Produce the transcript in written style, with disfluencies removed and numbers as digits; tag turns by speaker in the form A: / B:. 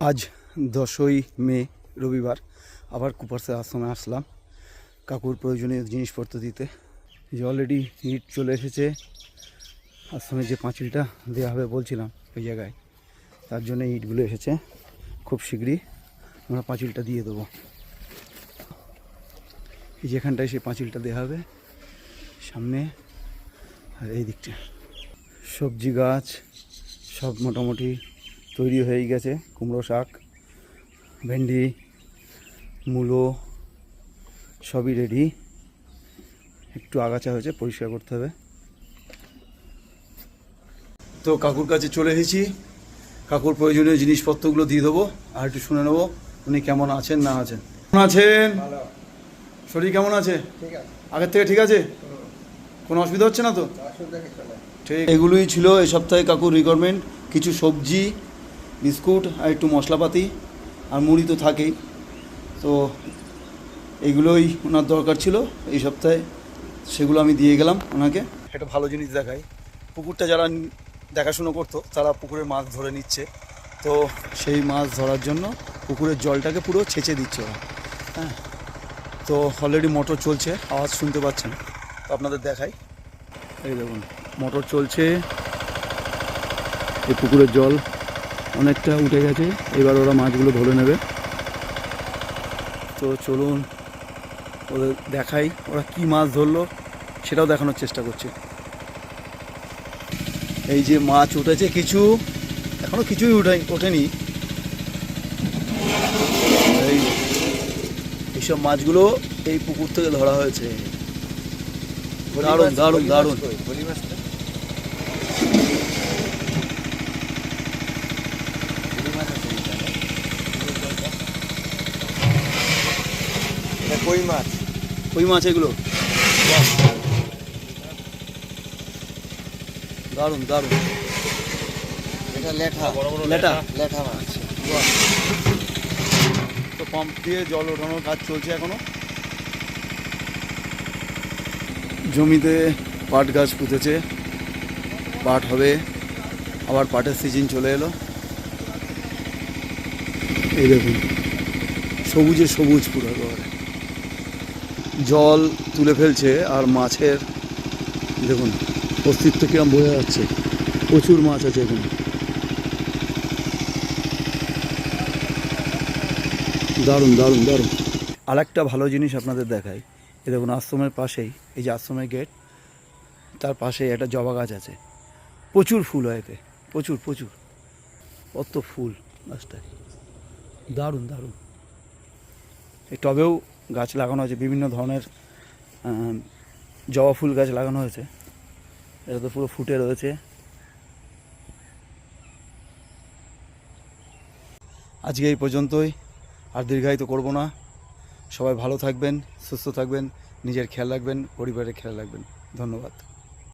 A: আজ 10ই মে রবিবার আবার কুপারসের আশ্রমে আসলাম কাকুর প্রয়োজনীয় জিনিসপত্র দিতে। যে অলরেডি ইট চলে এসেছে আশ্রমে, যে পাঁচিলটা দেওয়া হবে বলছিলাম ওই জায়গায়, তার জন্য ইটগুলো এসেছে। খুব শীঘ্রই আমরা পাঁচিলটা দিয়ে দেবো। যেখানটায় সেই পাঁচিলটা দেওয়া হবে সামনে, আর এই দিকটা সবজি গাছ সব মোটামুটি তৈরি হয়ে গেছে। কুমড়ো শাক, ভেন্ডি, মূলো সবই রেডি। একটু আগাছা হয়েছে, পরিষ্কার করতে হবে। তো কাকুর কাছে চলে এসেছি, কাকুর প্রয়োজনীয় জিনিসপত্রগুলো দিয়ে দেবো। আর একটু শুনে নেবো উনি কেমন আছেন না আছেন। কেমন আছেন? শরীর কেমন আছে? আগের থেকে ঠিক আছে? কোনো অসুবিধা হচ্ছে না তো? ঠিক, এগুলোই ছিল এই সপ্তাহে কাকুর রিকোয়ারমেন্ট। কিছু সবজি, বিস্কুট আর একটু মশলাপাতি আর মুড়ি তো থাকেই। তো এগুলোই ওনার দরকার ছিল এই সপ্তাহে, সেগুলো আমি দিয়ে গেলাম ওনাকে। একটা ভালো জিনিস দেখাই, পুকুরটা যারা দেখাশুনো করতো তারা পুকুরের মাছ ধরে নিচ্ছে। তো সেই মাছ ধরার জন্য পুকুরের জলটাকে পুরো ছেঁচে দিচ্ছে ওরা। হ্যাঁ, তো অলরেডি মোটর চলছে, আওয়াজ শুনতে পাচ্ছেন। তো আপনাদের দেখাই, এই দেখুন মোটর চলছে। এই পুকুরের জল অনেকটা উঠে গেছে, এবার ওরা মাছগুলো ধরে নেবে। তো চলুন ওদের দেখাই ওরা কি মাছ ধরলো, সেটাও দেখানোর চেষ্টা করছে। এই যে মাছ উঠেছে কিছু, এখনো কিছুই ওঠেনি। এইসব মাছগুলো এই পুকুর থেকে ধরা হয়েছে। দারুণ দারুণ দারুণ।
B: কই মাছ,
A: কই মাছ এগুলো, দারুণ দারুণ।
B: এটা লেঠা,
A: লেটা
B: লেঠা মাছ।
A: তো পাম্প দিয়ে জল ওঠানোর কাজ চলছে এখনো। জমিতে পাট গাছ পুঁতেছে, পাট হবে, আবার পাটের সিজন চলে এলো। এই দেখুন সবুজে সবুজ পুরো একেবারে। জল তুলে ফেলছে আর মাছের দেখুন অস্তিত্ব কিরম বোঝা যাচ্ছে। প্রচুর মাছ আছে এখানে, দারুণ দারুণ দারুণ। আর একটা ভালো জিনিস আপনাদের দেখাই, এই দেখুন আশ্রমের পাশেই, এই যে আশ্রমের গেট, তার পাশেই একটা জবা গাছ আছে। প্রচুর ফুল হয় এতে, প্রচুর প্রচুর, কত ফুল গাছটায়, দারুণ দারুণ। এই টবেও গাছ লাগানো হয়েছে, বিভিন্ন ধরনের জবা ফুল গাছ লাগানো হয়েছে। এটা তো পুরো ফুটে রয়েছে। আজকে এই পর্যন্তই, আর দীর্ঘায়িত করব না। সবাই ভালো থাকবেন, সুস্থ থাকবেন, নিজের খেয়াল রাখবেন, পরিবারের খেয়াল রাখবেন। ধন্যবাদ।